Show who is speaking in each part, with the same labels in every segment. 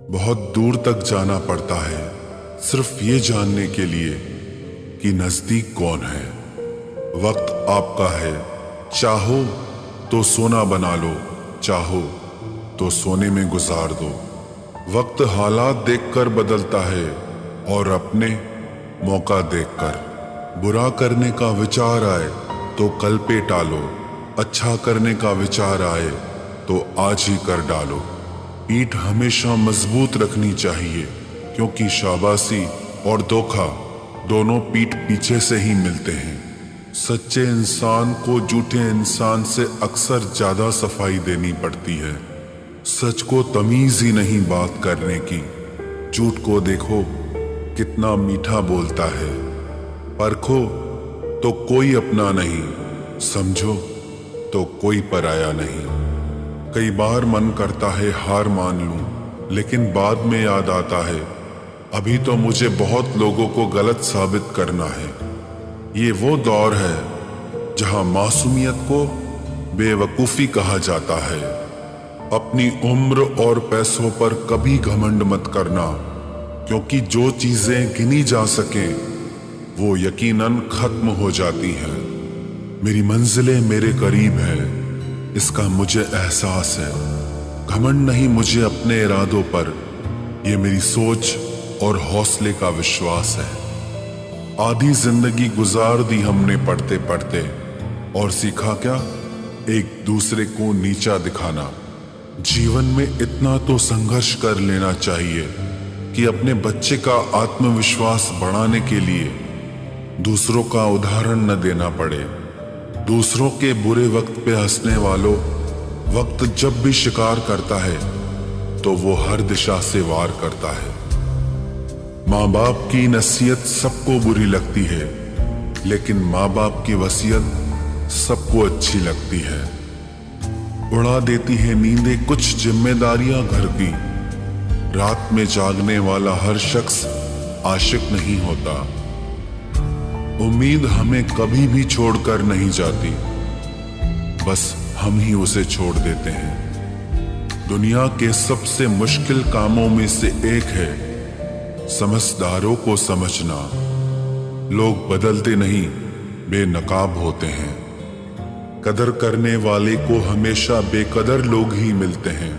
Speaker 1: बहुत दूर तक जाना पड़ता है सिर्फ ये जानने के लिए कि नजदीक कौन है। वक्त आपका है, चाहो तो सोना बना लो, चाहो तो सोने में गुजार दो। वक्त हालात देखकर बदलता है और अपने मौका देखकर। बुरा करने का विचार आए तो कल पे टालो, अच्छा करने का विचार आए तो आज ही कर डालो। पीठ हमेशा मजबूत रखनी चाहिए, क्योंकि शाबाशी और धोखा दोनों पीठ पीछे से ही मिलते हैं। सच्चे इंसान को झूठे इंसान से अक्सर ज्यादा सफाई देनी पड़ती है। सच को तमीज ही नहीं बात करने की। झूठ को देखो कितना मीठा बोलता है। परखो तो कोई अपना नहीं, समझो तो कोई पराया नहीं। कई बार मन करता है हार मान लूं, लेकिन बाद में याद आता है अभी तो मुझे बहुत लोगों को गलत साबित करना है। ये वो दौर है जहां मासूमियत को बेवकूफी कहा जाता है। अपनी उम्र और पैसों पर कभी घमंड मत करना, क्योंकि जो चीजें गिनी जा सके वो यकीनन खत्म हो जाती हैं। मेरी मंजिलें मेरे करीब है, इसका मुझे एहसास है। घमंड नहीं मुझे अपने इरादों पर, ये मेरी सोच और हौसले का विश्वास है। आधी जिंदगी गुजार दी हमने पढ़ते पढ़ते, और सीखा क्या? एक दूसरे को नीचा दिखाना। जीवन में इतना तो संघर्ष कर लेना चाहिए कि अपने बच्चे का आत्मविश्वास बढ़ाने के लिए दूसरों का उदाहरण न देना पड़े। दूसरों के बुरे वक्त पे हंसने वालों, वक्त जब भी शिकार करता है तो वो हर दिशा से वार करता है। माँ बाप की नसीहत सबको बुरी लगती है, लेकिन माँ बाप की वसीयत सबको अच्छी लगती है। उड़ा देती है नींदें कुछ जिम्मेदारियां घर की। रात में जागने वाला हर शख्स आशिक नहीं होता। उम्मीद हमें कभी भी छोड़कर नहीं जाती, बस हम ही उसे छोड़ देते हैं। दुनिया के सबसे मुश्किल कामों में से एक है समझदारों को समझना। लोग बदलते नहीं, बेनकाब होते हैं। कदर करने वाले को हमेशा बेकदर लोग ही मिलते हैं।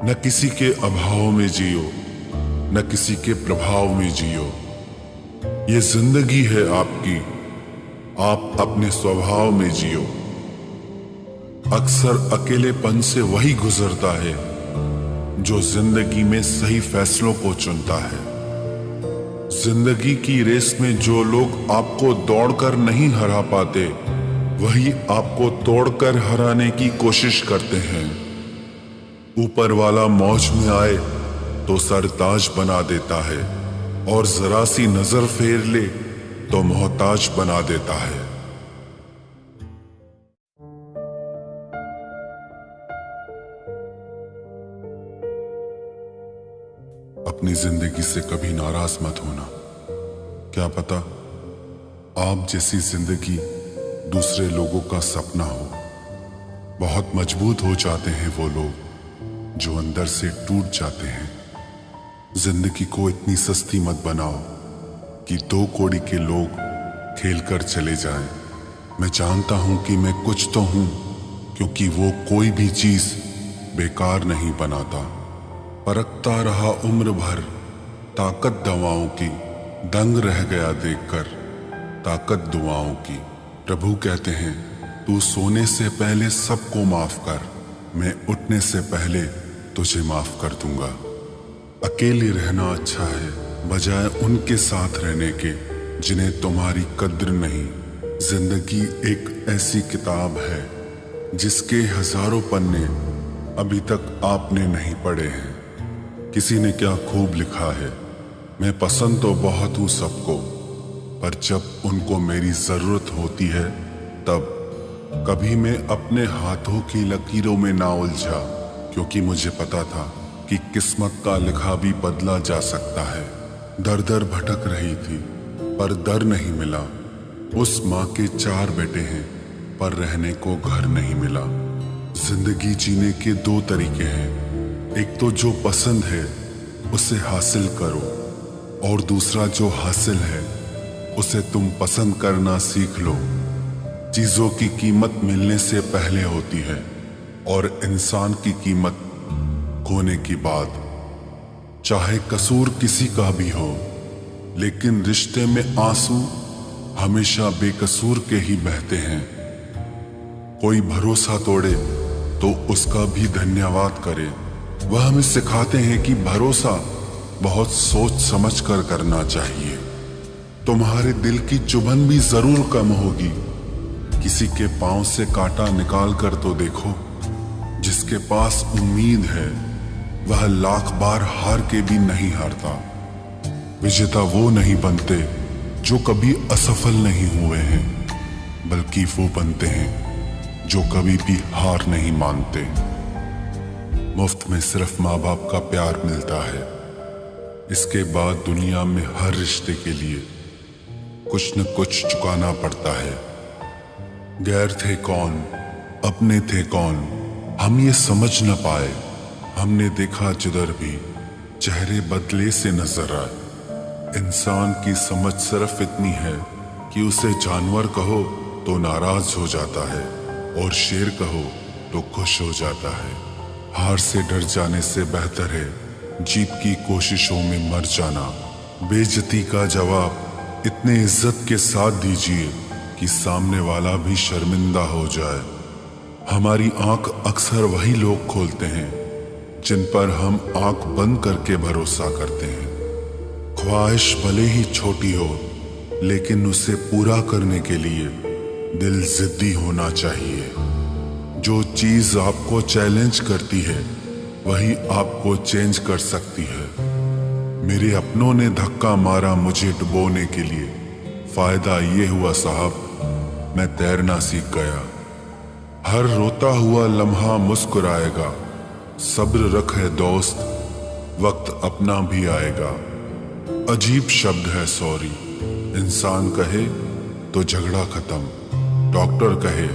Speaker 1: न किसी के अभाव में जियो, न किसी के प्रभाव में जियो। ये जिंदगी है आपकी, आप अपने स्वभाव में जियो। अक्सर अकेलेपन से वही गुजरता है जो जिंदगी में सही फैसलों को चुनता है। जिंदगी की रेस में जो लोग आपको दौड़कर नहीं हरा पाते, वही आपको तोड़कर हराने की कोशिश करते हैं। ऊपर वाला मौज में आए तो सरताज बना देता है, और जरा सी नजर फेर ले तो मोहताज बना देता है। अपनी जिंदगी से कभी नाराज मत होना। क्या पता आप जैसी जिंदगी दूसरे लोगों का सपना हो। बहुत मजबूत हो जाते हैं वो लोग जो अंदर से टूट जाते हैं। जिंदगी को इतनी सस्ती मत बनाओ कि दो कौड़ी के लोग खेल कर चले जाएं। मैं जानता हूं कि मैं कुछ तो हूं, क्योंकि वो कोई भी चीज बेकार नहीं बनाता। परखता रहा उम्र भर ताकत दवाओं की, दंग रह गया देखकर ताकत दुआओं की। प्रभु कहते हैं तू सोने से पहले सबको माफ कर, मैं उठने से पहले तुझे माफ कर दूंगा। अकेले रहना अच्छा है बजाय उनके साथ रहने के जिन्हें तुम्हारी कद्र नहीं। जिंदगी एक ऐसी किताब है जिसके हजारों पन्ने अभी तक आपने नहीं पढ़े हैं। किसी ने क्या खूब लिखा है, मैं पसंद तो बहुत हूं सबको, पर जब उनको मेरी जरूरत होती है तब कभी मैं अपने हाथों की लकीरों में ना उलझा, क्योंकि मुझे पता था कि किस्मत का लिखा भी बदला जा सकता है। दर दर भटक रही थी पर दर नहीं मिला। उस माँ के 4 बेटे हैं पर रहने को घर नहीं मिला। जिंदगी जीने के 2 तरीके हैं, एक तो जो पसंद है उसे हासिल करो, और दूसरा जो हासिल है उसे तुम पसंद करना सीख लो। चीजों की कीमत मिलने से पहले होती है और इंसान की कीमत खोने की बाद। चाहे कसूर किसी का भी हो, लेकिन रिश्ते में आंसू हमेशा बेकसूर के ही बहते हैं। कोई भरोसा तोड़े तो उसका भी धन्यवाद करे। वह हमें सिखाते हैं कि भरोसा बहुत सोच समझ कर करना चाहिए। तुम्हारे दिल की चुभन भी जरूर कम होगी। किसी के पांव से कांटा निकाल कर तो देखो। जिसके पास उम्मीद है वह लाख बार हार के भी नहीं हारता। विजेता वो नहीं बनते जो कभी असफल नहीं हुए हैं, बल्कि वो बनते हैं जो कभी भी हार नहीं मानते। मुफ्त में सिर्फ माँ बाप का प्यार मिलता है। इसके बाद दुनिया में हर रिश्ते के लिए कुछ न कुछ चुकाना पड़ता है। गैर थे कौन, अपने थे कौन, हम ये समझ न पाए। हमने देखा जिधर भी चेहरे बदले से नजर आए। इंसान की समझ सिर्फ इतनी है कि उसे जानवर कहो तो नाराज हो जाता है और शेर कहो तो खुश हो जाता है। हार से डर जाने से बेहतर है जीत की कोशिशों में मर जाना। बेइज्जती का जवाब इतने इज्जत के साथ दीजिए कि सामने वाला भी शर्मिंदा हो जाए। हमारी आंख अक्सर वही लोग खोलते हैं जिन पर हम आंख बंद करके भरोसा करते हैं। ख्वाहिश भले ही छोटी हो, लेकिन उसे पूरा करने के लिए दिल जिद्दी होना चाहिए। जो चीज आपको चैलेंज करती है वही आपको चेंज कर सकती है। मेरे अपनों ने धक्का मारा मुझे डुबोने के लिए। फायदा ये हुआ साहब, मैं तैरना सीख गया। हर रोता हुआ लम्हा मुस्कुराएगा। सब्र रखे दोस्त, वक्त अपना भी आएगा। अजीब शब्द है सॉरी। इंसान कहे तो झगड़ा खत्म, डॉक्टर कहे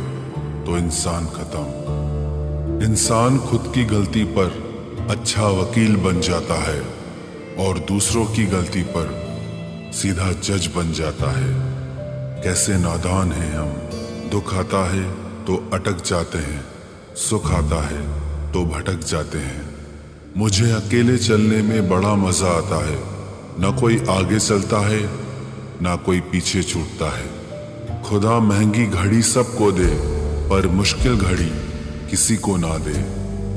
Speaker 1: तो इंसान खत्म। इंसान खुद की गलती पर अच्छा वकील बन जाता है और दूसरों की गलती पर सीधा जज बन जाता है। कैसे नादान हैं हम। दुख आता है तो अटक जाते हैं, सुख आता है तो भटक जाते हैं। मुझे अकेले चलने में बड़ा मजा आता है। न कोई आगे चलता है ना कोई पीछे छूटता है। खुदा महंगी घड़ी सबको दे, पर मुश्किल घड़ी किसी को ना दे।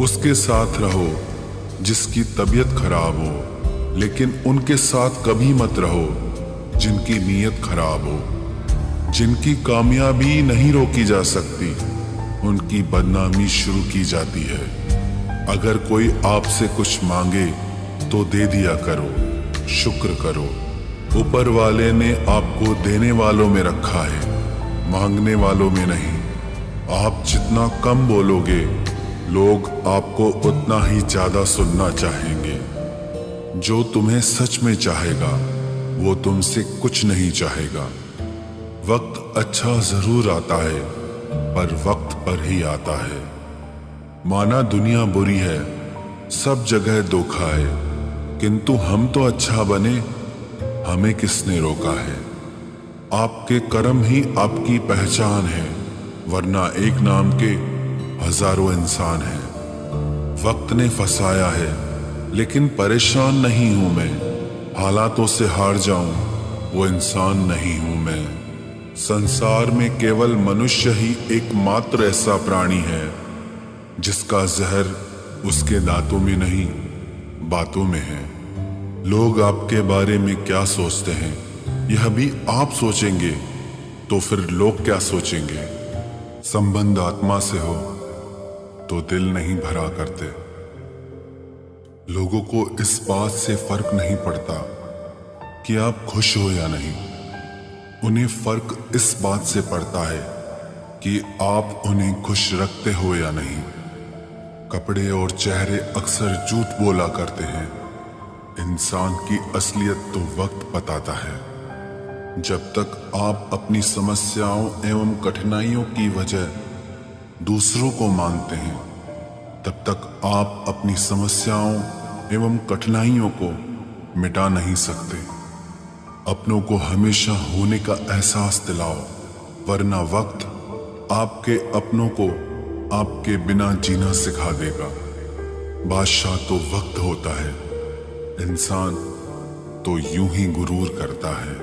Speaker 1: उसके साथ रहो जिसकी तबीयत खराब हो, लेकिन उनके साथ कभी मत रहो जिनकी नीयत खराब हो। जिनकी कामयाबी नहीं रोकी जा सकती, उनकी बदनामी शुरू की जाती है। अगर कोई आपसे कुछ मांगे तो दे दिया करो, शुक्र करो। ऊपर वाले ने आपको देने वालों में रखा है, मांगने वालों में नहीं। आप जितना कम बोलोगे, लोग आपको उतना ही ज्यादा सुनना चाहेंगे। जो तुम्हें सच में चाहेगा वो तुमसे कुछ नहीं चाहेगा। वक्त अच्छा जरूर आता है, पर वक्त पर ही आता है। माना दुनिया बुरी है, सब जगह धोखा है, किंतु हम तो अच्छा बने, हमें किसने रोका है। आपके कर्म ही आपकी पहचान है, वरना एक नाम के हजारों इंसान हैं। वक्त ने फंसाया है, लेकिन परेशान नहीं हूं मैं। हालातों से हार जाऊं, वो इंसान नहीं हूं मैं। संसार में केवल मनुष्य ही एकमात्र ऐसा प्राणी है जिसका जहर उसके दांतों में नहीं, बातों में है। लोग आपके बारे में क्या सोचते हैं, यह भी आप सोचेंगे तो फिर लोग क्या सोचेंगे। संबंध आत्मा से हो तो दिल नहीं भरा करते। लोगों को इस बात से फर्क नहीं पड़ता कि आप खुश हो या नहीं। उन्हें फर्क इस बात से पड़ता है कि आप उन्हें खुश रखते हो या नहीं। कपड़े और चेहरे अक्सर झूठ बोला करते हैं। इंसान की असलियत तो वक्त बताता है। जब तक आप अपनी समस्याओं एवं कठिनाइयों की वजह दूसरों को मानते हैं, तब तक आप अपनी समस्याओं एवं कठिनाइयों को मिटा नहीं सकते। अपनों को हमेशा होने का एहसास दिलाओ, वरना वक्त आपके अपनों को आपके बिना जीना सिखा देगा। बादशाह तो वक्त होता है, इंसान तो यूं ही गुरूर करता है।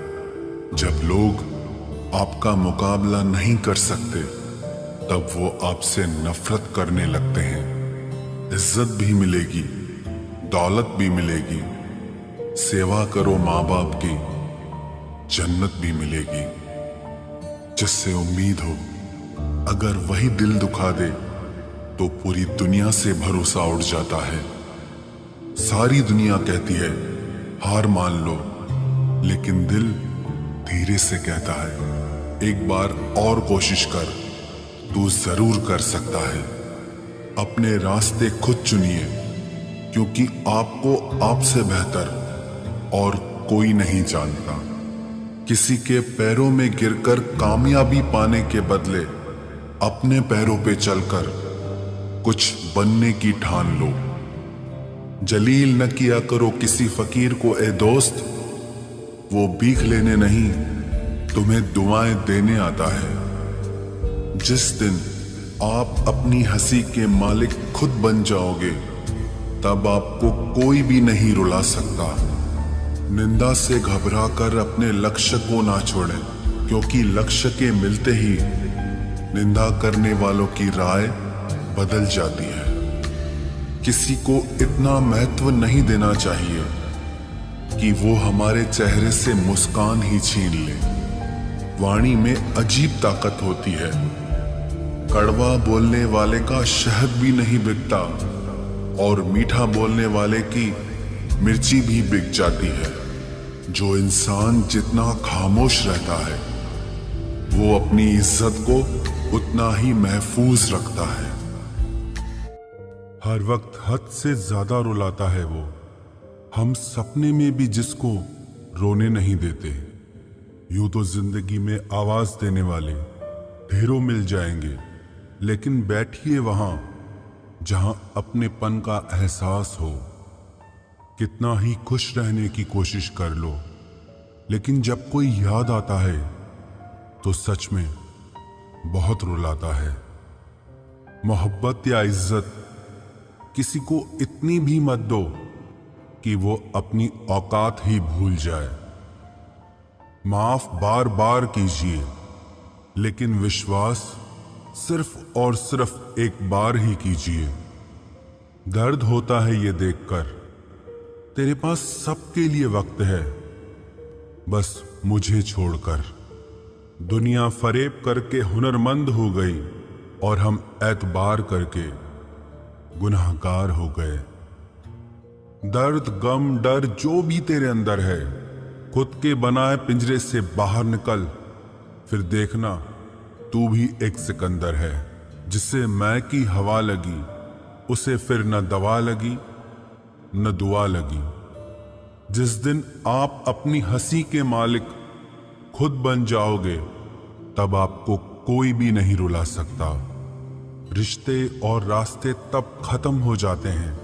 Speaker 1: जब लोग आपका मुकाबला नहीं कर सकते, तब वो आपसे नफरत करने लगते हैं। इज्जत भी मिलेगी, दौलत भी मिलेगी, सेवा करो माँ बाप की, जन्नत भी मिलेगी। जिससे उम्मीद हो, अगर वही दिल दुखा दे तो पूरी दुनिया से भरोसा उड़ जाता है। सारी दुनिया कहती है हार मान लो, लेकिन दिल धीरे से कहता है एक बार और कोशिश कर, तू जरूर कर सकता है। अपने रास्ते खुद चुनिए, क्योंकि आपको आपसे बेहतर और कोई नहीं जानता। किसी के पैरों में गिरकर कामयाबी पाने के बदले अपने पैरों पे चलकर कुछ बनने की ठान लो। जलील न किया करो किसी फकीर को ए दोस्त, वो भीख लेने नहीं तुम्हें दुआएं देने आता है। जिस दिन आप अपनी हंसी के मालिक खुद बन जाओगे, तब आपको कोई भी नहीं रुला सकता। निंदा से घबराकर अपने लक्ष्य को ना छोड़ें, क्योंकि लक्ष्य के मिलते ही निंदा करने वालों की राय बदल जाती है। किसी को इतना महत्व नहीं देना चाहिए कि वो हमारे चेहरे से मुस्कान ही छीन ले। वाणी में अजीब ताकत होती है। कड़वा बोलने वाले का शहद भी नहीं बिकता, और मीठा बोलने वाले की मिर्ची भी बिक जाती है। जो इंसान जितना खामोश रहता है, वो अपनी इज्जत को उतना ही महफूज रखता है। हर वक्त हद से ज्यादा रुलाता है वो। हम सपने में भी जिसको रोने नहीं देते। यूं तो जिंदगी में आवाज देने वाले ढेरों मिल जाएंगे, लेकिन बैठिए वहां जहां अपनेपन का एहसास हो। कितना ही खुश रहने की कोशिश कर लो, लेकिन जब कोई याद आता है तो सच में बहुत रुलाता है। मोहब्बत या इज्जत किसी को इतनी भी मत दो कि वो अपनी औकात ही भूल जाए। माफ बार बार कीजिए, लेकिन विश्वास सिर्फ और सिर्फ एक बार ही कीजिए। दर्द होता है ये देखकर तेरे पास सबके लिए वक्त है, बस मुझे छोड़कर। दुनिया फरेब करके हुनरमंद हो गई, और हम एतबार करके गुनाहगार हो गए। दर्द, गम, डर जो भी तेरे अंदर है, खुद के बनाए पिंजरे से बाहर निकल। फिर देखना तू भी एक सिकंदर है। जिसे मैं की हवा लगी, उसे फिर न दवा लगी न दुआ लगी। जिस दिन आप अपनी हंसी के मालिक खुद बन जाओगे, तब आपको कोई भी नहीं रुला सकता। रिश्ते और रास्ते तब खत्म हो जाते हैं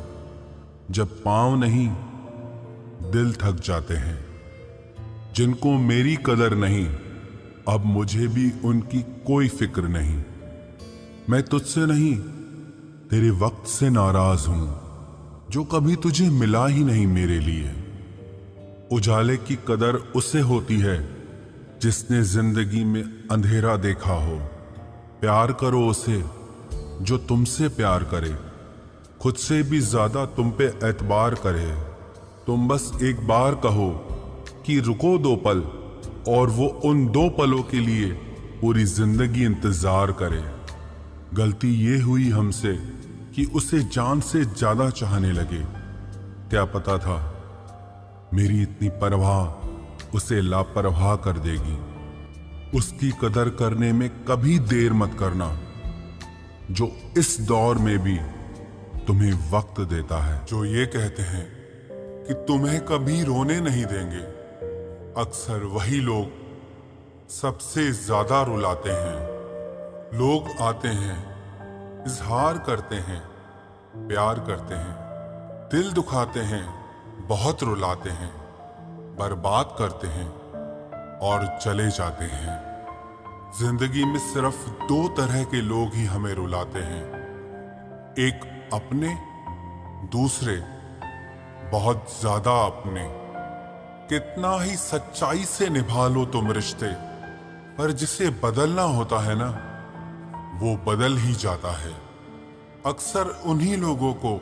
Speaker 1: जब पांव नहीं दिल थक जाते हैं। जिनको मेरी कदर नहीं, अब मुझे भी उनकी कोई फिक्र नहीं। मैं तुझसे नहीं, तेरे वक्त से नाराज हूं, जो कभी तुझे मिला ही नहीं मेरे लिए। उजाले की कदर उसे होती है जिसने जिंदगी में अंधेरा देखा हो। प्यार करो उसे जो तुमसे प्यार करे, खुद से भी ज्यादा तुम पे एतबार करे। तुम बस एक बार कहो कि रुको 2 पल, और वो उन 2 पलों के लिए पूरी जिंदगी इंतजार करे। गलती ये हुई हमसे कि उसे जान से ज्यादा चाहने लगे। क्या पता था मेरी इतनी परवाह उसे लापरवाह कर देगी। उसकी कदर करने में कभी देर मत करना, जो इस दौर में भी तुम्हें वक्त देता है। जो ये कहते हैं कि तुम्हें कभी रोने नहीं देंगे, अक्सर वही लोग सबसे ज्यादा रुलाते हैं। लोग आते हैं, इजहार करते हैं, प्यार करते हैं, दिल दुखाते हैं, बहुत रुलाते हैं, बर्बाद करते हैं और चले जाते हैं। जिंदगी में सिर्फ दो तरह के लोग ही हमें रुलाते हैं, एक अपने, दूसरे बहुत ज्यादा अपने। कितना ही सच्चाई से निभा लो तुम रिश्ते, पर जिसे बदलना होता है ना, वो बदल ही जाता है। अक्सर उन्हीं लोगों को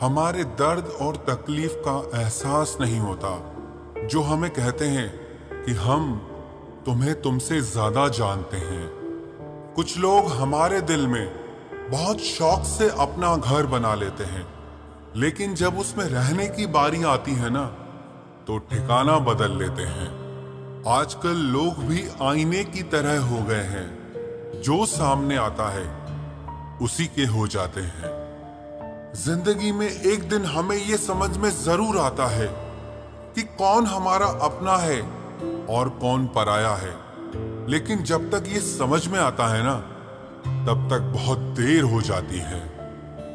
Speaker 1: हमारे दर्द और तकलीफ का एहसास नहीं होता जो हमें कहते हैं कि हम तुम्हें तुमसे ज्यादा जानते हैं। कुछ लोग हमारे दिल में बहुत शौक से अपना घर बना लेते हैं, लेकिन जब उसमें रहने की बारी आती है ना, तो ठिकाना बदल लेते हैं। आजकल लोग भी आईने की तरह हो गए हैं, जो सामने आता है उसी के हो जाते हैं। जिंदगी में एक दिन हमें ये समझ में जरूर आता है कि कौन हमारा अपना है और कौन पराया है, लेकिन जब तक ये समझ में आता है ना, तब तक बहुत देर हो जाती है।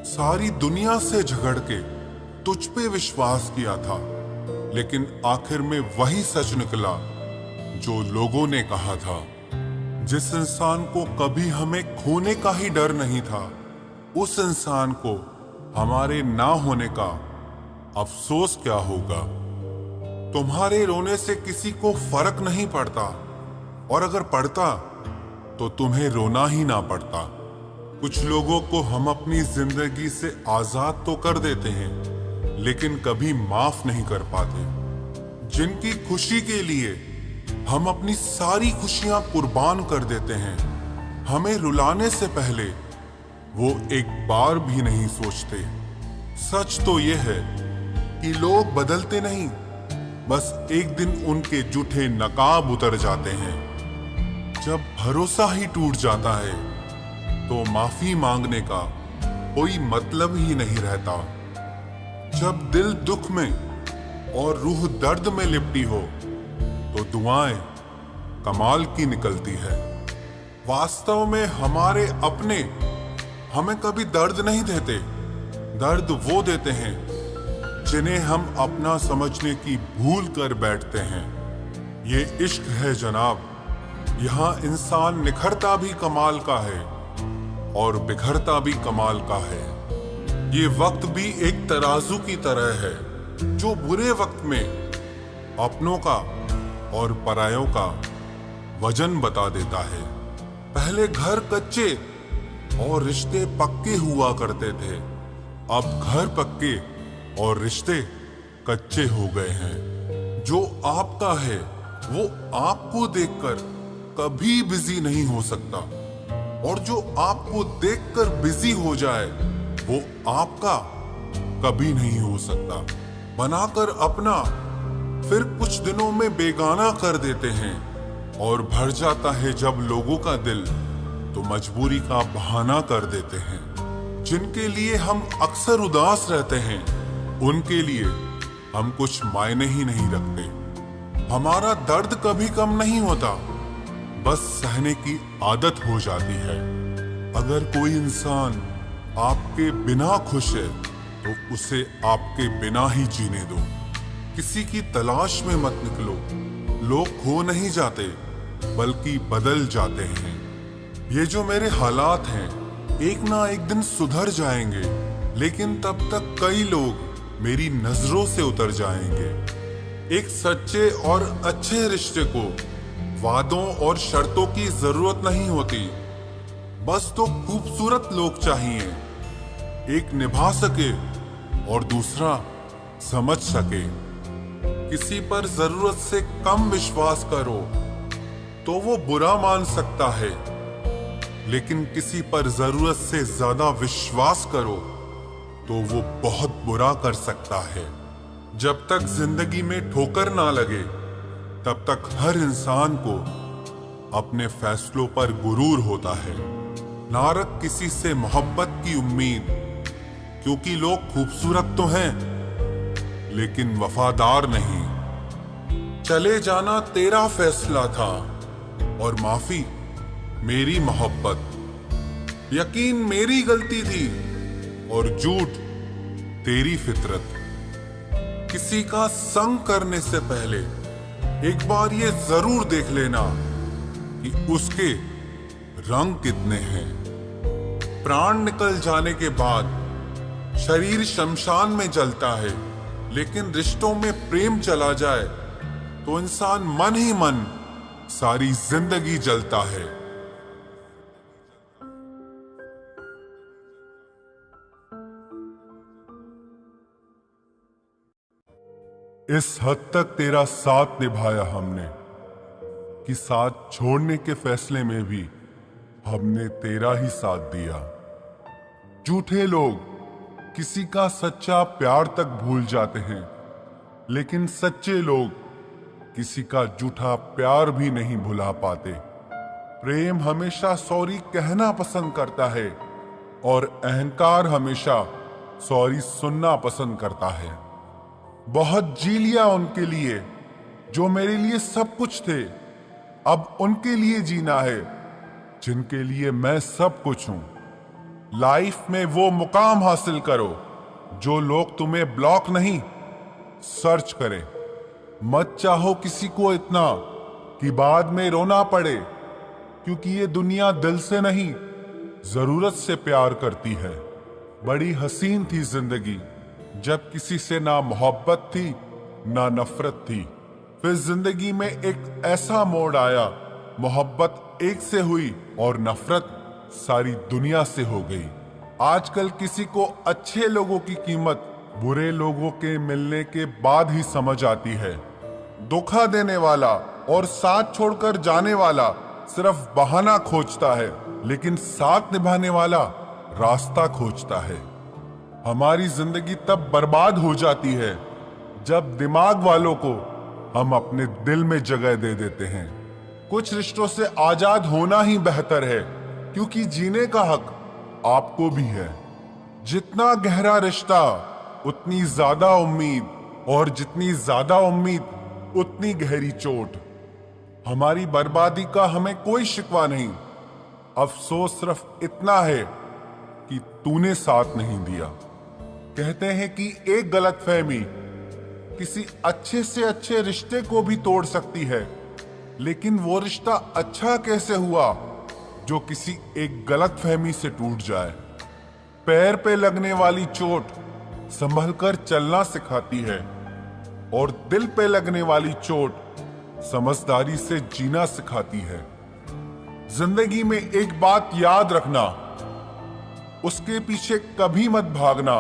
Speaker 1: सारी दुनिया से झगड़ के तुझ पे विश्वास किया था, लेकिन आखिर में वही सच निकला जो लोगों ने कहा था। जिस इंसान को कभी हमें खोने का ही डर नहीं था, उस इंसान को हमारे ना होने का अफसोस क्या होगा। तुम्हारे रोने से किसी को फर्क नहीं पड़ता, और अगर पड़ता तो तुम्हें रोना ही ना पड़ता। कुछ लोगों को हम अपनी जिंदगी से आजाद तो कर देते हैं, लेकिन कभी माफ नहीं कर पाते। जिनकी खुशी के लिए हम अपनी सारी खुशियां कुर्बान कर देते हैं, हमें रुलाने से पहले वो एक बार भी नहीं सोचते। सच तो ये है कि लोग बदलते नहीं, बस एक दिन उनके जूठे नकाब उतर जाते हैं। जब भरोसा ही टूट जाता है तो माफी मांगने का कोई मतलब ही नहीं रहता। जब दिल दुख में और रूह दर्द में लिपटी हो, तो दुआएं कमाल की निकलती है। वास्तव में हमारे अपने हमें कभी दर्द नहीं देते, दर्द वो देते हैं जिन्हें हम अपना समझने की भूल कर बैठते हैं। ये इश्क है जनाब, यहाँ इंसान निखरता भी कमाल का है और बिखरता भी कमाल का है। ये वक्त भी एक तराजू की तरह है, जो बुरे वक्त में अपनों का और परायों का वजन बता देता है। पहले घर कच्चे और रिश्ते पक्के हुआ करते थे, अब घर पक्के और रिश्ते कच्चे हो गए हैं। जो आपका है वो आपको देखकर कभी बिजी नहीं हो सकता, और जो आपको देखकर बिजी हो जाए वो आपका कभी नहीं हो सकता। बनाकर अपना फिर कुछ दिनों में बेगाना कर देते हैं, और भर जाता है जब लोगों का दिल तो मजबूरी का बहाना कर देते हैं। जिनके लिए हम अक्सर उदास रहते हैं, उनके लिए हम कुछ मायने ही नहीं रखते। हमारा दर्द कभी कम नहीं होता, बस सहने की आदत हो जाती है। अगर कोई इंसान आपके बिना खुश है, तो उसे आपके बिना ही जीने दो। किसी की तलाश में मत निकलो। लोग खो नहीं जाते, बल्कि बदल जाते हैं। ये जो मेरे हालात हैं, एक ना एक दिन सुधर जाएंगे, लेकिन तब तक कई लोग मेरी नजरों से उतर जाएंगे। एक सच्चे और अच्छे रिश्ते को वादों और शर्तों की जरूरत नहीं होती, बस तो खूबसूरत लोग चाहिए, एक निभा सके और दूसरा समझ सके। किसी पर जरूरत से कम विश्वास करो तो वो बुरा मान सकता है, लेकिन किसी पर जरूरत से ज्यादा विश्वास करो तो वो बहुत बुरा कर सकता है। जब तक जिंदगी में ठोकर ना लगे, तब तक हर इंसान को अपने फैसलों पर गुरूर होता है। ना रख किसी से मोहब्बत की उम्मीद, क्योंकि लोग खूबसूरत तो हैं लेकिन वफादार नहीं। चले जाना तेरा फैसला था और माफी मेरी मोहब्बत। यकीन मेरी गलती थी और झूठ तेरी फितरत। किसी का संग करने से पहले एक बार ये जरूर देख लेना कि उसके रंग कितने हैं। प्राण निकल जाने के बाद शरीर शमशान में जलता है, लेकिन रिश्तों में प्रेम चला जाए तो इंसान मन ही मन सारी जिंदगी जलता है। इस हद तक तेरा साथ निभाया हमने कि साथ छोड़ने के फैसले में भी हमने तेरा ही साथ दिया। झूठे लोग किसी का सच्चा प्यार तक भूल जाते हैं, लेकिन सच्चे लोग किसी का झूठा प्यार भी नहीं भुला पाते। प्रेम हमेशा सॉरी कहना पसंद करता है और अहंकार हमेशा सॉरी सुनना पसंद करता है। बहुत जी लिया उनके लिए जो मेरे लिए सब कुछ थे, अब उनके लिए जीना है जिनके लिए मैं सब कुछ हूं। लाइफ में वो मुकाम हासिल करो जो लोग तुम्हें ब्लॉक नहीं सर्च करें। मत चाहो किसी को इतना कि बाद में रोना पड़े, क्योंकि ये दुनिया दिल से नहीं जरूरत से प्यार करती है। बड़ी हसीन थी जिंदगी जब किसी से ना मोहब्बत थी ना नफरत थी। फिर जिंदगी में एक ऐसा मोड़ आया, मोहब्बत एक से हुई और नफरत सारी दुनिया से हो गई। आजकल किसी को अच्छे लोगों की कीमत बुरे लोगों के मिलने के बाद ही समझ आती है। धोखा देने वाला और साथ छोड़कर जाने वाला सिर्फ बहाना खोजता है, लेकिन साथ निभाने वाला रास्ता खोजता है। हमारी जिंदगी तब बर्बाद हो जाती है जब दिमाग वालों को हम अपने दिल में जगह दे देते हैं। कुछ रिश्तों से आजाद होना ही बेहतर है, क्योंकि जीने का हक आपको भी है। जितना गहरा रिश्ता उतनी ज्यादा उम्मीद, और जितनी ज्यादा उम्मीद उतनी गहरी चोट। हमारी बर्बादी का हमें कोई शिकवा नहीं, अफसोस सिर्फ इतना है कि तूने साथ नहीं दिया। कहते हैं कि एक गलतफहमी किसी अच्छे से अच्छे रिश्ते को भी तोड़ सकती है, लेकिन वो रिश्ता अच्छा कैसे हुआ जो किसी एक गलतफहमी से टूट जाए। पैर पे लगने वाली चोट संभल कर चलना सिखाती है, और दिल पे लगने वाली चोट समझदारी से जीना सिखाती है। जिंदगी में एक बात याद रखना, उसके पीछे कभी मत भागना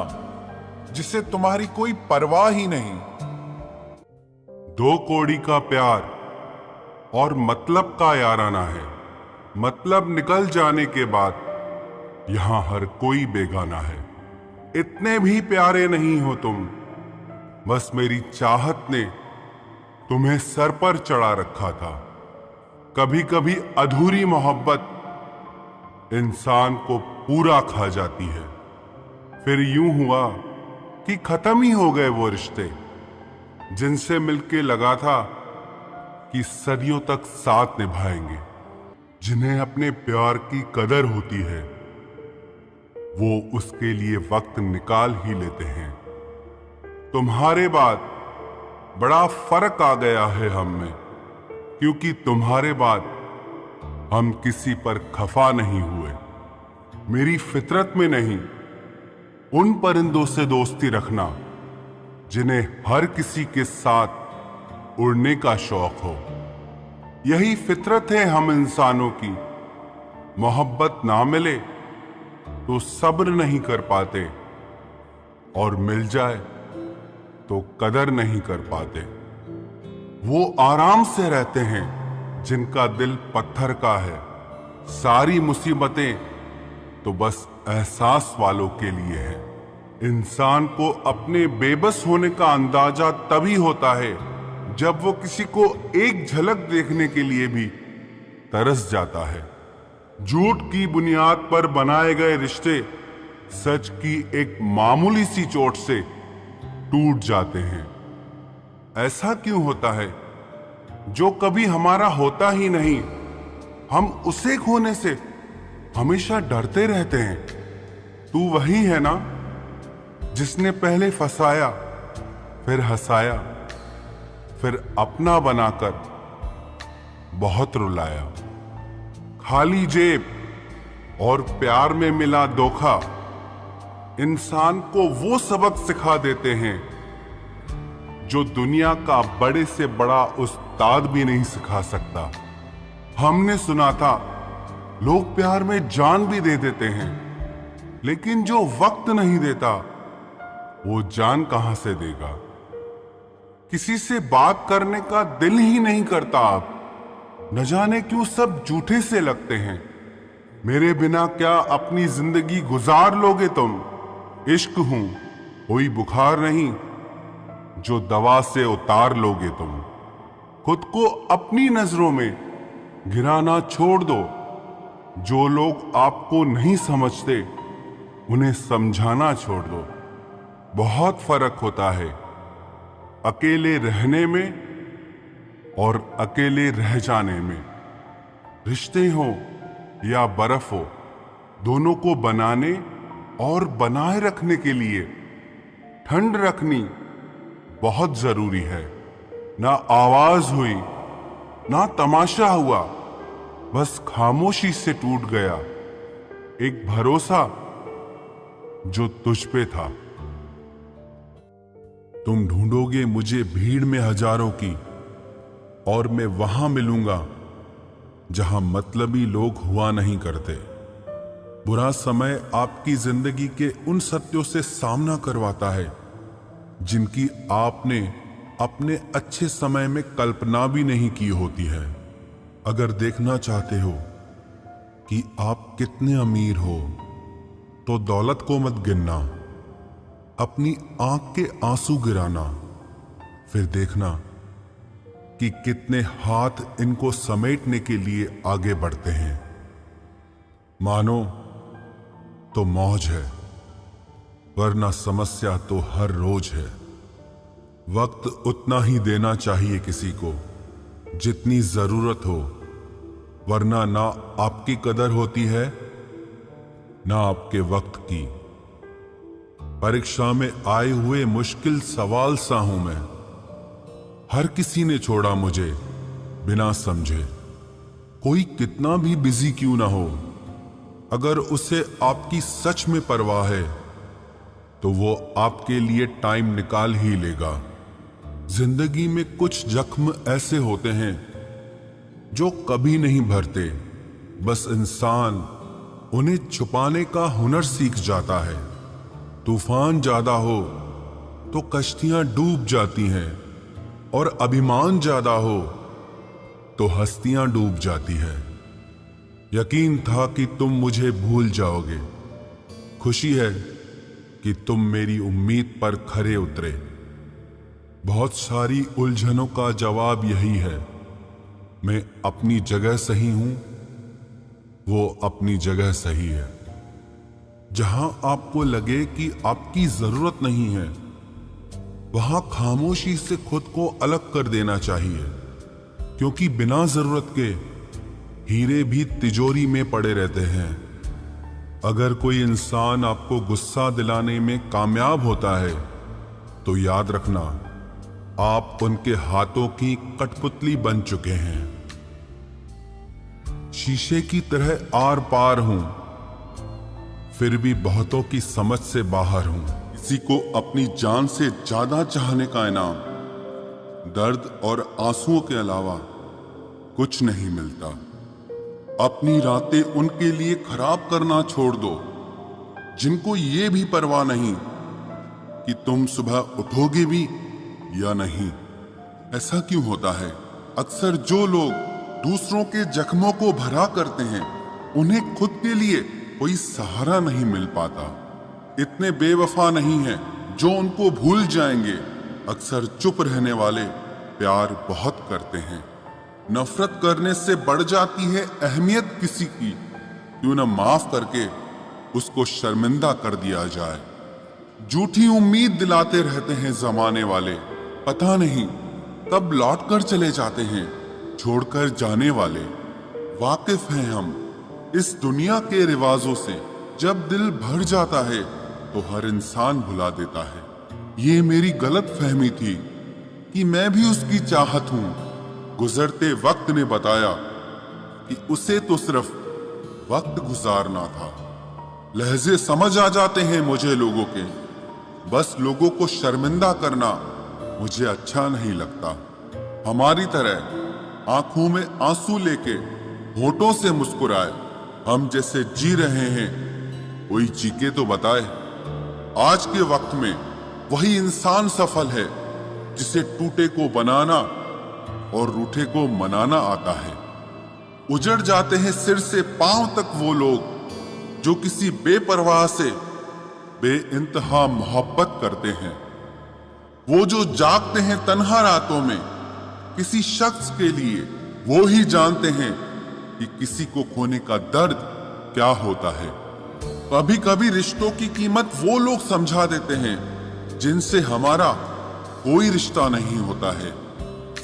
Speaker 1: जिसे तुम्हारी कोई परवाह ही नहीं। दो कौड़ी का प्यार और मतलब का याराना है। मतलब निकल जाने के बाद यहां हर कोई बेगाना है। इतने भी प्यारे नहीं हो तुम, बस मेरी चाहत ने तुम्हें सर पर चढ़ा रखा था। कभी कभी अधूरी मोहब्बत इंसान को पूरा खा जाती है। फिर यूं हुआ कि खत्म ही हो गए वो रिश्ते जिनसे मिलके लगा था कि सदियों तक साथ निभाएंगे। जिन्हें अपने प्यार की कदर होती है वो उसके लिए वक्त निकाल ही लेते हैं। तुम्हारे बाद बड़ा फर्क आ गया है हम में, क्योंकि तुम्हारे बाद हम किसी पर खफा नहीं हुए। मेरी फितरत में नहीं उन परिंदों से दोस्ती रखना जिन्हें हर किसी के साथ उड़ने का शौक हो। यही फितरत है हम इंसानों की। मोहब्बत ना मिले तो सब्र नहीं कर पाते, और मिल जाए तो कदर नहीं कर पाते। वो आराम से रहते हैं जिनका दिल पत्थर का है। सारी मुसीबतें तो बस एहसास वालों के लिए है। इंसान को अपने बेबस होने का अंदाजा तभी होता है जब वो किसी को एक झलक देखने के लिए भी तरस जाता है। झूठ की बुनियाद पर बनाए गए रिश्ते सच की एक मामूली सी चोट से टूट जाते हैं। ऐसा क्यों होता है? जो कभी हमारा होता ही नहीं, हम उसे खोने से हमेशा डरते रहते हैं। तू वही है ना जिसने पहले फंसाया, फिर हंसाया, फिर अपना बनाकर बहुत रुलाया। खाली जेब और प्यार में मिला धोखा इंसान को वो सबक सिखा देते हैं जो दुनिया का बड़े से बड़ा उस्ताद भी नहीं सिखा सकता। हमने सुना था लोग प्यार में जान भी दे देते हैं, लेकिन जो वक्त नहीं देता वो जान कहां से देगा। किसी से बात करने का दिल ही नहीं करता अब, न जाने क्यों सब झूठे से लगते हैं। मेरे बिना क्या अपनी जिंदगी गुजार लोगे तुम? इश्क हूं कोई बुखार नहीं जो दवा से उतार लोगे तुम। खुद को अपनी नजरों में गिराना छोड़ दो। जो लोग आपको नहीं समझते उन्हें समझाना छोड़ दो। बहुत फर्क होता है अकेले रहने में और अकेले रह जाने में। रिश्ते हो या बर्फ हो, दोनों को बनाने और बनाए रखने के लिए ठंड रखनी बहुत जरूरी है। ना आवाज हुई, ना तमाशा हुआ, बस खामोशी से टूट गया एक भरोसा जो तुझ पे था। तुम ढूंढोगे मुझे भीड़ में हजारों की, और मैं वहां मिलूंगा जहां मतलबी लोग हुआ नहीं करते। बुरा समय आपकी जिंदगी के उन सत्यों से सामना करवाता है जिनकी आपने अपने अच्छे समय में कल्पना भी नहीं की होती है। अगर देखना चाहते हो कि आप कितने अमीर हो तो दौलत को मत गिनना, अपनी आंख के आंसू गिराना, फिर देखना कि कितने हाथ इनको समेटने के लिए आगे बढ़ते हैं। मानो तो मौज है, वरना समस्या तो हर रोज है। वक्त उतना ही देना चाहिए किसी को जितनी जरूरत हो, वरना ना आपकी कदर होती है ना आपके वक्त की। परीक्षा में आए हुए मुश्किल सवाल सा हूं मैं। हर किसी ने छोड़ा मुझे बिना समझे। कोई कितना भी बिजी क्यों ना हो, अगर उसे आपकी सच में परवाह है तो वो आपके लिए टाइम निकाल ही लेगा। जिंदगी में कुछ जख्म ऐसे होते हैं जो कभी नहीं भरते, बस इंसान उन्हें छुपाने का हुनर सीख जाता है। तूफान ज्यादा हो तो कश्तियां डूब जाती हैं, और अभिमान ज्यादा हो तो हस्तियां डूब जाती है। यकीन था कि तुम मुझे भूल जाओगे। खुशी है कि तुम मेरी उम्मीद पर खरे उतरे। बहुत सारी उलझनों का जवाब यही है, मैं अपनी जगह सही हूं, वो अपनी जगह सही है। जहां आपको लगे कि आपकी जरूरत नहीं है, वहां खामोशी से खुद को अलग कर देना चाहिए, क्योंकि बिना जरूरत के हीरे भी तिजोरी में पड़े रहते हैं। अगर कोई इंसान आपको गुस्सा दिलाने में कामयाब होता है तो याद रखना आप उनके हाथों की कठपुतली बन चुके हैं। शीशे की तरह आर पार हूं, फिर भी बहुतों की समझ से बाहर हूं। किसी को अपनी जान से ज्यादा चाहने का इनाम दर्द और आंसुओं के अलावा कुछ नहीं मिलता। अपनी रातें उनके लिए खराब करना छोड़ दो जिनको ये भी परवाह नहीं कि तुम सुबह उठोगे भी या नहीं। ऐसा क्यों होता है? अक्सर जो लोग दूसरों के जख्मों को भरा करते हैं, उन्हें खुद के लिए कोई सहारा नहीं मिल पाता। इतने बेवफा नहीं हैं जो उनको भूल जाएंगे। अक्सर चुप रहने वाले प्यार बहुत करते हैं। नफरत करने से बढ़ जाती है अहमियत किसी की। क्यों न माफ करके उसको शर्मिंदा कर दिया जाए। झूठी उम्मीद दिलाते रहते हैं जमाने वाले, पता नहीं कब लौट कर चले जाते हैं छोड़कर जाने वाले। वाकिफ हैं हम इस दुनिया के रिवाजों से। जब दिल भर जाता है तो हर इंसान भुला देता है। ये मेरी गलत फहमी थी कि मैं भी उसकी चाहत हूं। गुजरते वक्त ने बताया कि उसे तो सिर्फ वक्त गुजारना था। लहजे समझ आ जाते हैं मुझे लोगों के, बस लोगों को शर्मिंदा करना मुझे अच्छा नहीं लगता। हमारी तरह आंखों में आंसू लेके होठों से मुस्कुराए, हम जैसे जी रहे हैं कोई जी के तो बताए। आज के वक्त में वही इंसान सफल है जिसे टूटे को बनाना और रूठे को मनाना आता है। उजड़ जाते हैं सिर से पांव तक वो लोग जो किसी बेपरवाह से बेइंतहा मोहब्बत करते हैं। वो जो जागते हैं तन्हा रातों में किसी शख्स के लिए, वो ही जानते हैं कि किसी को खोने का दर्द क्या होता है। कभी कभी रिश्तों की कीमत वो लोग समझा देते हैं जिनसे हमारा कोई रिश्ता नहीं होता है।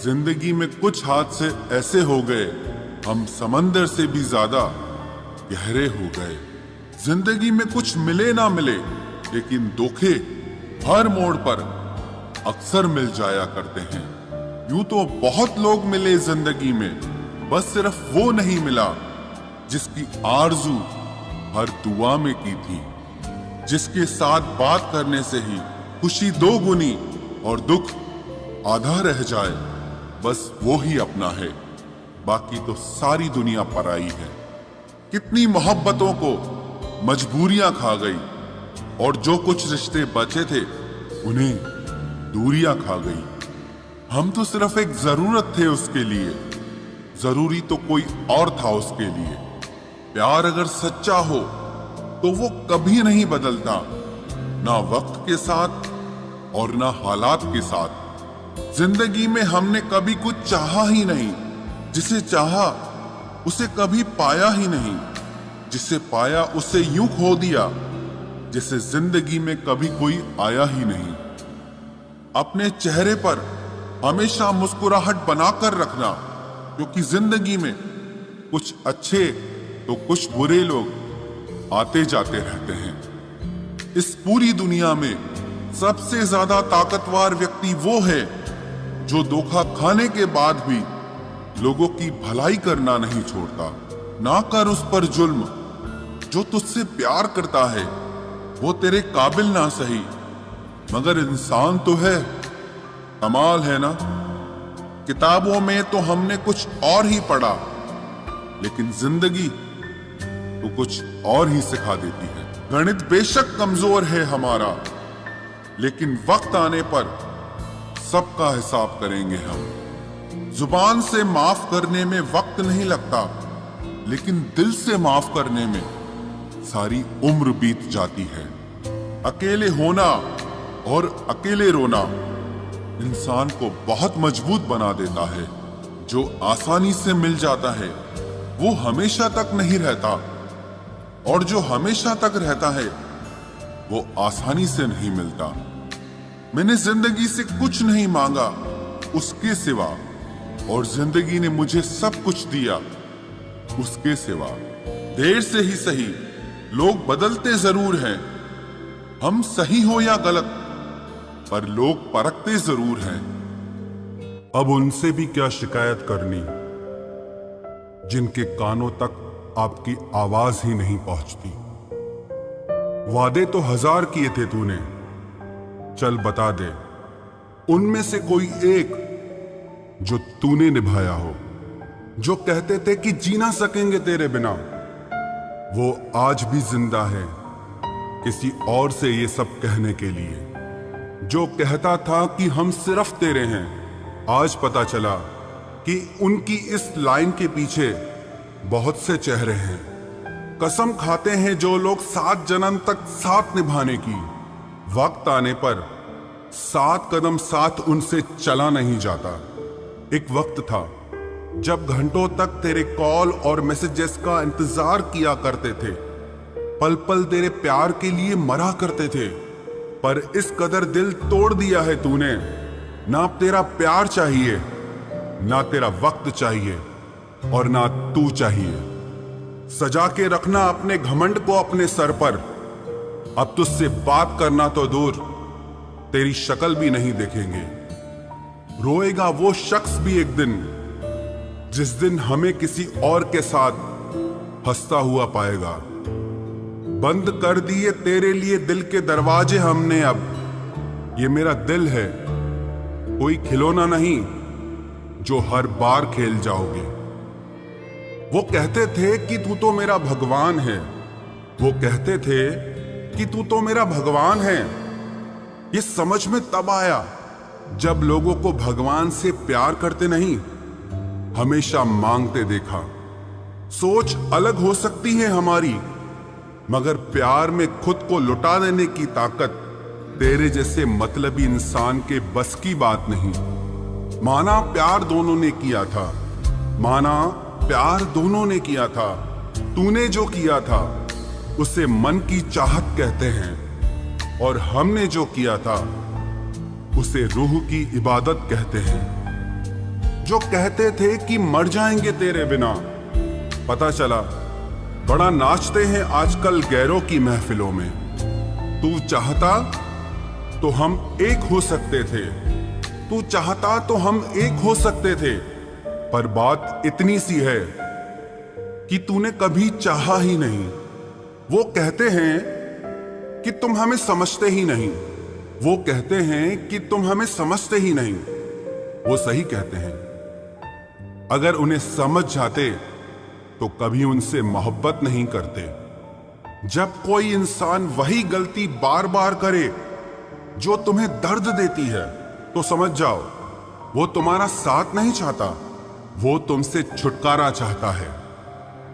Speaker 1: जिंदगी में कुछ हादसे ऐसे हो गए, हम समंदर से भी ज्यादा गहरे हो गए। जिंदगी में कुछ मिले ना मिले, लेकिन धोखे हर मोड़ पर अक्सर मिल जाया करते हैं। यूं तो बहुत लोग मिले जिंदगी में, बस सिर्फ वो नहीं मिला जिसकी आरजू हर दुआ में की थी, जिसके साथ बात करने से ही खुशी दो गुनी और दुख आधा रह जाए। बस वो ही अपना है, बाकी तो सारी दुनिया पराई है। कितनी मोहब्बतों को मजबूरियां खा गई और जो कुछ रिश्ते बचे थे उन्हें दूरियां खा गई। हम तो सिर्फ एक जरूरत थे उसके लिए, जरूरी तो कोई और था उसके लिए। प्यार अगर सच्चा हो तो वो कभी नहीं बदलता, ना वक्त के साथ और ना हालात के साथ। जिंदगी में हमने कभी कुछ चाहा ही नहीं, जिसे चाहा उसे कभी पाया ही नहीं, जिसे पाया उसे यूं खो दिया जिसे जिंदगी में कभी कोई आया ही नहीं। अपने चेहरे पर हमेशा मुस्कुराहट बनाकर रखना, क्योंकि जिंदगी में कुछ अच्छे तो कुछ बुरे लोग आते जाते रहते हैं। इस पूरी दुनिया में सबसे ज्यादा ताकतवर व्यक्ति वो है जो धोखा खाने के बाद भी लोगों की भलाई करना नहीं छोड़ता। ना कर उस पर जुल्म, जो तुझसे प्यार करता है वो तेरे काबिल ना सही, मगर इंसान तो है। कमाल है ना, किताबों में तो हमने कुछ और ही पढ़ा, लेकिन जिंदगी तो कुछ और ही सिखा देती है। गणित बेशक कमजोर है हमारा, लेकिन वक्त आने पर सबका हिसाब करेंगे हम। जुबान से माफ करने में वक्त नहीं लगता, लेकिन दिल से माफ करने में सारी उम्र बीत जाती है। अकेले होना और अकेले रोना इंसान को बहुत मजबूत बना देता है। जो आसानी से मिल जाता है वो हमेशा तक नहीं रहता, और जो हमेशा तक रहता है वो आसानी से नहीं मिलता। मैंने जिंदगी से कुछ नहीं मांगा उसके सिवा, और जिंदगी ने मुझे सब कुछ दिया उसके सिवा। देर से ही सही, लोग बदलते जरूर हैं, हम सही हो या गलत, पर लोग परखते जरूर हैं। अब उनसे भी क्या शिकायत करनी जिनके कानों तक आपकी आवाज ही नहीं पहुंचती। वादे तो 1000 किए थे तूने, चल बता दे उनमें से कोई एक जो तूने निभाया हो। जो कहते थे कि जी ना सकेंगे तेरे बिना, वो आज भी जिंदा है किसी और से ये सब कहने के लिए। जो कहता था कि हम सिर्फ तेरे हैं, आज पता चला कि उनकी इस लाइन के पीछे बहुत से चेहरे हैं। कसम खाते हैं जो लोग 7 जन्म तक साथ निभाने की, वक्त आने पर 7 कदम साथ उनसे चला नहीं जाता। एक वक्त था जब घंटों तक तेरे कॉल और मैसेजेस का इंतजार किया करते थे, पल पल तेरे प्यार के लिए मरा करते थे, पर इस कदर दिल तोड़ दिया है तूने। ना तेरा प्यार चाहिए, ना तेरा वक्त चाहिए, और ना तू चाहिए। सजा के रखना अपने घमंड को अपने सर पर, अब तुझसे बात करना तो दूर, तेरी शक्ल भी नहीं देखेंगे। रोएगा वो शख्स भी एक दिन, जिस दिन हमें किसी और के साथ हंसता हुआ पाएगा। बंद कर दिए तेरे लिए दिल के दरवाजे हमने अब। ये मेरा दिल है, कोई खिलौना नहीं जो हर बार खेल जाओगे। वो कहते थे कि तू तो मेरा भगवान है, वो कहते थे कि तू तो मेरा भगवान है। ये समझ में तब आया जब लोगों को भगवान से प्यार करते नहीं, हमेशा मांगते देखा। सोच अलग हो सकती है हमारी, मगर प्यार में खुद को लुटा देने की ताकत तेरे जैसे मतलबी इंसान के बस की बात नहीं। माना प्यार दोनों ने किया था, माना प्यार दोनों ने किया था। तूने जो किया था उसे मन की चाहत कहते हैं, और हमने जो किया था उसे रूह की इबादत कहते हैं। जो कहते थे कि मर जाएंगे तेरे बिना, पता चला बड़ा नाचते हैं आजकल गैरों की महफिलों में। तू चाहता तो हम एक हो सकते थे, तू चाहता तो हम एक हो सकते थे, पर बात इतनी सी है कि तूने कभी चाहा ही नहीं। वो कहते हैं कि तुम हमें समझते ही नहीं, वो कहते हैं कि तुम हमें समझते ही नहीं। वो सही कहते हैं। अगर उन्हें समझ जाते तो कभी उनसे मोहब्बत नहीं करते। जब कोई इंसान वही गलती बार बार करे जो तुम्हें दर्द देती है, तो समझ जाओ वो तुम्हारा साथ नहीं चाहता, वो तुमसे छुटकारा चाहता है।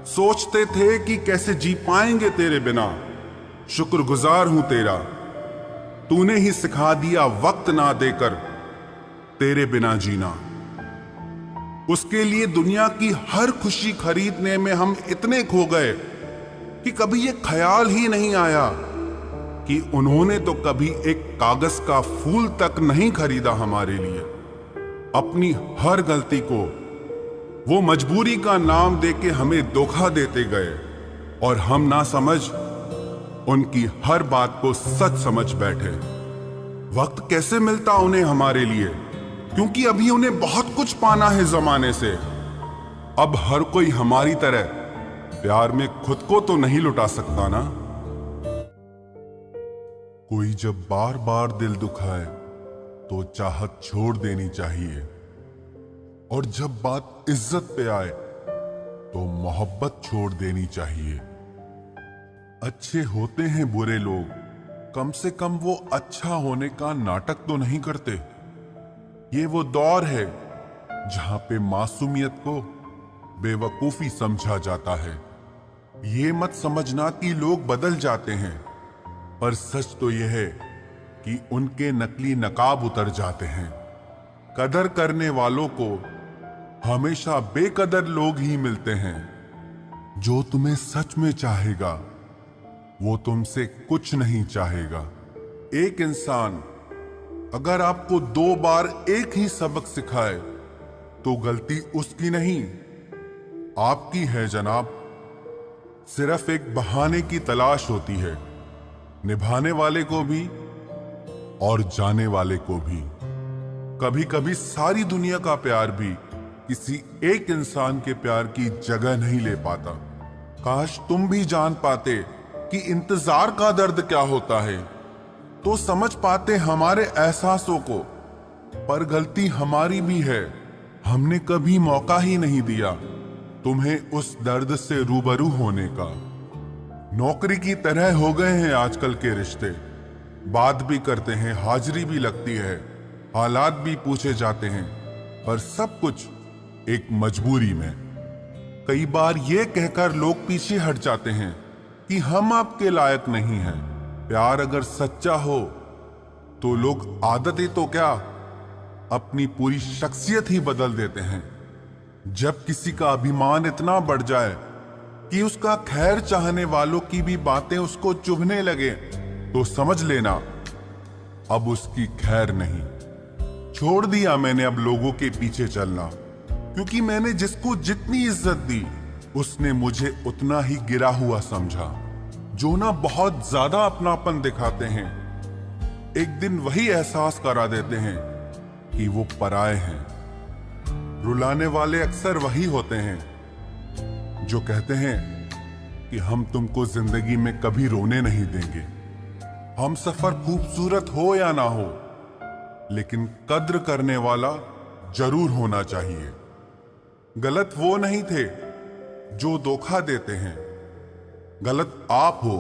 Speaker 1: सोचते थे कि कैसे जी पाएंगे तेरे बिना, शुक्रगुजार हूं तेरा, तूने ही सिखा दिया वक्त ना देकर तेरे बिना जीना। उसके लिए दुनिया की हर खुशी खरीदने में हम इतने खो गए कि कभी ये ख्याल ही नहीं आया कि उन्होंने तो कभी एक कागज का फूल तक नहीं खरीदा हमारे लिए। अपनी हर गलती को वो मजबूरी का नाम देके हमें धोखा देते गए, और हम ना समझ उनकी हर बात को सच समझ बैठे। वक्त कैसे मिलता उन्हें हमारे लिए, क्योंकि अभी उन्हें बहुत कुछ पाना है जमाने से। अब हर कोई हमारी तरह प्यार में खुद को तो नहीं लुटा सकता ना। कोई जब बार बार दिल दुखाए तो चाहत छोड़ देनी चाहिए, और जब बात इज्जत पे आए तो मोहब्बत छोड़ देनी चाहिए। अच्छे होते हैं बुरे लोग, कम से कम वो अच्छा होने का नाटक तो नहीं करते। ये वो दौर है जहां पे मासूमियत को बेवकूफी समझा जाता है। ये मत समझना कि लोग बदल जाते हैं, पर सच तो यह है कि उनके नकली नकाब उतर जाते हैं। कदर करने वालों को हमेशा बेकदर लोग ही मिलते हैं। जो तुम्हें सच में चाहेगा वो तुमसे कुछ नहीं चाहेगा। एक इंसान अगर आपको 2 बार एक ही सबक सिखाए तो गलती उसकी नहीं, आपकी है जनाब। सिर्फ एक बहाने की तलाश होती है, निभाने वाले को भी और जाने वाले को भी। कभी कभी सारी दुनिया का प्यार भी किसी एक इंसान के प्यार की जगह नहीं ले पाता। काश तुम भी जान पाते कि इंतजार का दर्द क्या होता है, तो समझ पाते हमारे एहसासों को। पर गलती हमारी भी है, हमने कभी मौका ही नहीं दिया तुम्हें उस दर्द से रूबरू होने का। नौकरी की तरह हो गए हैं आजकल के रिश्ते, बात भी करते हैं, हाजिरी भी लगती है, हालात भी पूछे जाते हैं, पर सब कुछ एक मजबूरी में। कई बार ये कहकर लोग पीछे हट जाते हैं कि हम आपके लायक नहीं हैं। प्यार अगर सच्चा हो तो लोग आदतें तो क्या, अपनी पूरी शख्सियत ही बदल देते हैं। जब किसी का अभिमान इतना बढ़ जाए कि उसका खैर चाहने वालों की भी बातें उसको चुभने लगे, तो समझ लेना अब उसकी खैर नहीं। छोड़ दिया मैंने अब लोगों के पीछे चलना, क्योंकि मैंने जिसको जितनी इज्जत दी उसने मुझे उतना ही गिरा हुआ समझा। जो ना बहुत ज्यादा अपनापन दिखाते हैं, एक दिन वही एहसास करा देते हैं कि वो पराए हैं। रुलाने वाले अक्सर वही होते हैं जो कहते हैं कि हम तुमको जिंदगी में कभी रोने नहीं देंगे। हम सफर खूबसूरत हो या ना हो, लेकिन कद्र करने वाला जरूर होना चाहिए। गलत वो नहीं थे जो धोखा देते हैं, गलत आप हो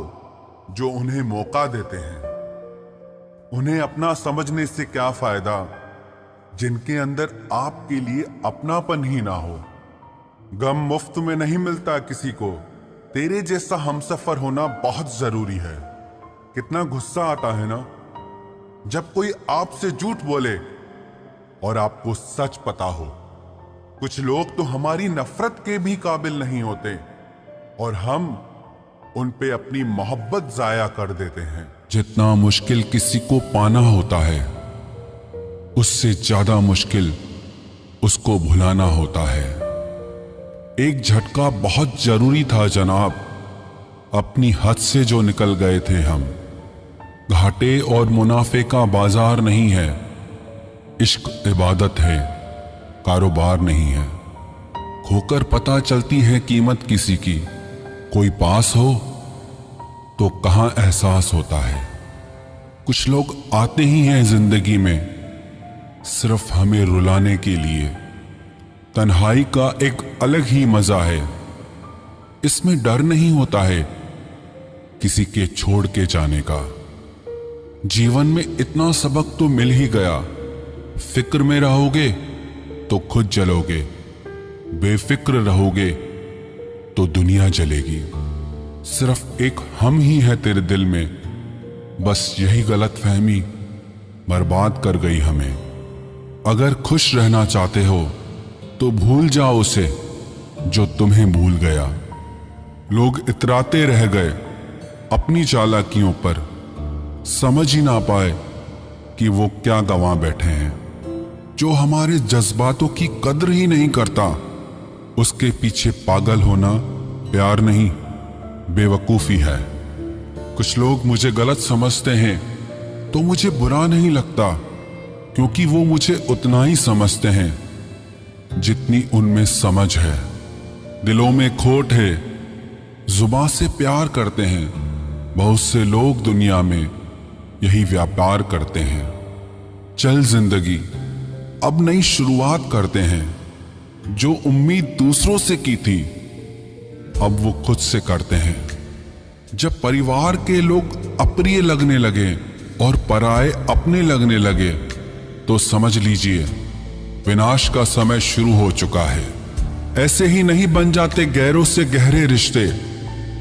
Speaker 1: जो उन्हें मौका देते हैं। उन्हें अपना समझने से क्या फायदा जिनके अंदर आपके लिए अपनापन ही ना हो। गम मुफ्त में नहीं मिलता किसी को, तेरे जैसा हमसफर होना बहुत जरूरी है। कितना गुस्सा आता है ना जब कोई आपसे झूठ बोले और आपको सच पता हो। कुछ लोग तो हमारी नफरत के भी काबिल नहीं होते और हम उन पे अपनी मोहब्बत जाया कर देते हैं। जितना मुश्किल किसी को पाना होता है, उससे ज्यादा मुश्किल उसको भुलाना होता है। एक झटका बहुत जरूरी था जनाब, अपनी हद से जो निकल गए थे हम। घाटे और मुनाफे का बाजार नहीं है, इश्क इबादत है, कारोबार नहीं है। खोकर पता चलती है कीमत किसी की, कोई पास हो तो कहां एहसास होता है। कुछ लोग आते ही हैं जिंदगी में सिर्फ हमें रुलाने के लिए। तन्हाई का एक अलग ही मजा है, इसमें डर नहीं होता है किसी के छोड़ के जाने का। जीवन में इतना सबक तो मिल ही गया, फिक्र में रहोगे तो खुद जलोगे, बेफिक्र रहोगे तो दुनिया जलेगी। सिर्फ एक हम ही है तेरे दिल में, बस यही गलतफहमी बर्बाद कर गई हमें। अगर खुश रहना चाहते हो तो भूल जाओ उसे जो तुम्हें भूल गया। लोग इतराते रह गए अपनी चालाकियों पर, समझ ही ना पाए कि वो क्या गंवा बैठे हैं। जो हमारे जज्बातों की कद्र ही नहीं करता, उसके पीछे पागल होना प्यार नहीं, बेवकूफी है। कुछ लोग मुझे गलत समझते हैं तो मुझे बुरा नहीं लगता, क्योंकि वो मुझे उतना ही समझते हैं जितनी उनमें समझ है। दिलों में खोट है, जुबान से प्यार करते हैं। बहुत से लोग दुनिया में यही व्यापार करते हैं। चल जिंदगी अब नई शुरुआत करते हैं। जो उम्मीद दूसरों से की थी अब वो खुद से करते हैं। जब परिवार के लोग अप्रिय लगने लगे और पराए अपने लगने लगे तो समझ लीजिए विनाश का समय शुरू हो चुका है। ऐसे ही नहीं बन जाते गैरों से गहरे रिश्ते,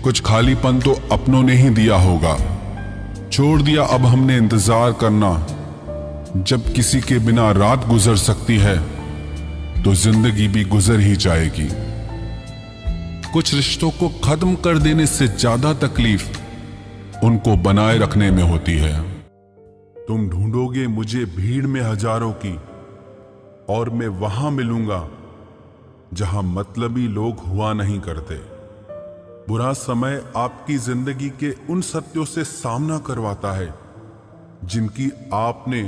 Speaker 1: कुछ खालीपन तो अपनों ने ही दिया होगा। छोड़ दिया अब हमने इंतजार करना, जब किसी के बिना रात गुजर सकती है तो जिंदगी भी गुजर ही जाएगी। कुछ रिश्तों को खत्म कर देने से ज्यादा तकलीफ उनको बनाए रखने में होती है। तुम ढूंढोगे मुझे भीड़ में हजारों की, और मैं वहां मिलूंगा जहां मतलबी लोग हुआ नहीं करते। बुरा समय आपकी जिंदगी के उन सत्यों से सामना करवाता है जिनकी आपने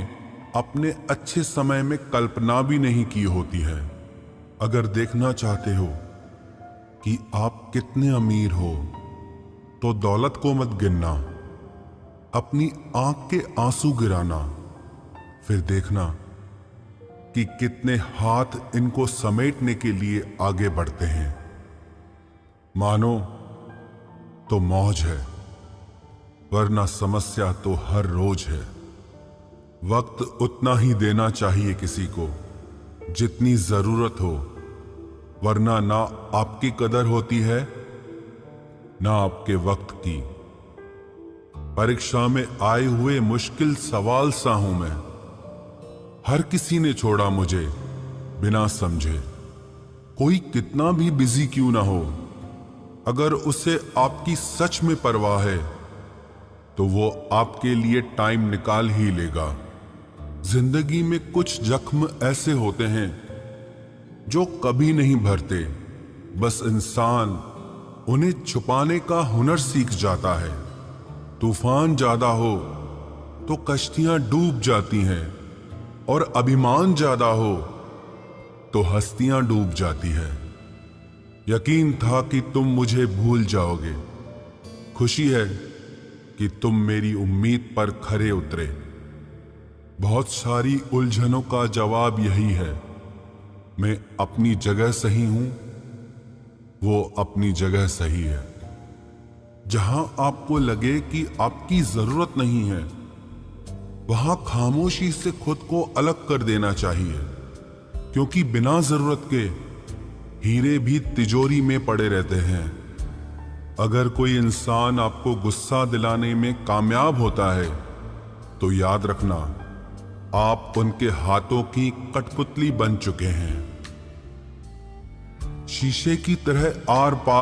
Speaker 1: अपने अच्छे समय में कल्पना भी नहीं की होती है। अगर देखना चाहते हो कि आप कितने अमीर हो तो दौलत को मत गिनना, अपनी आंख के आंसू गिराना, फिर देखना कि कितने हाथ इनको समेटने के लिए आगे बढ़ते हैं। मानो तो मौज है, वरना समस्या तो हर रोज है। वक्त उतना ही देना चाहिए किसी को जितनी जरूरत हो, वरना ना आपकी कदर होती है ना आपके वक्त की। परीक्षा में आए हुए मुश्किल सवाल सा हूं मैं, हर किसी ने छोड़ा मुझे बिना समझे। कोई कितना भी बिजी क्यों ना हो, अगर उसे आपकी सच में परवाह है तो वो आपके लिए टाइम निकाल ही लेगा। जिंदगी में कुछ जख्म ऐसे होते हैं जो कभी नहीं भरते, बस इंसान उन्हें छुपाने का हुनर सीख जाता है। तूफान ज्यादा हो तो कश्तियां डूब जाती हैं और अभिमान ज्यादा हो तो हस्तियां डूब जाती है। यकीन था कि तुम मुझे भूल जाओगे, खुशी है कि तुम मेरी उम्मीद पर खरे उतरे। बहुत सारी उलझनों का जवाब यही है, मैं अपनी जगह सही हूं, वो अपनी जगह सही है। जहां आपको लगे कि आपकी जरूरत नहीं है, वहां खामोशी से खुद को अलग कर देना चाहिए, क्योंकि बिना जरूरत के हीरे भी तिजोरी में पड़े रहते हैं। अगर कोई इंसान आपको गुस्सा दिलाने में कामयाब होता है तो याद रखना, आप उनके हाथों की कठपुतली बन चुके हैं। शीशे की तरह आर पार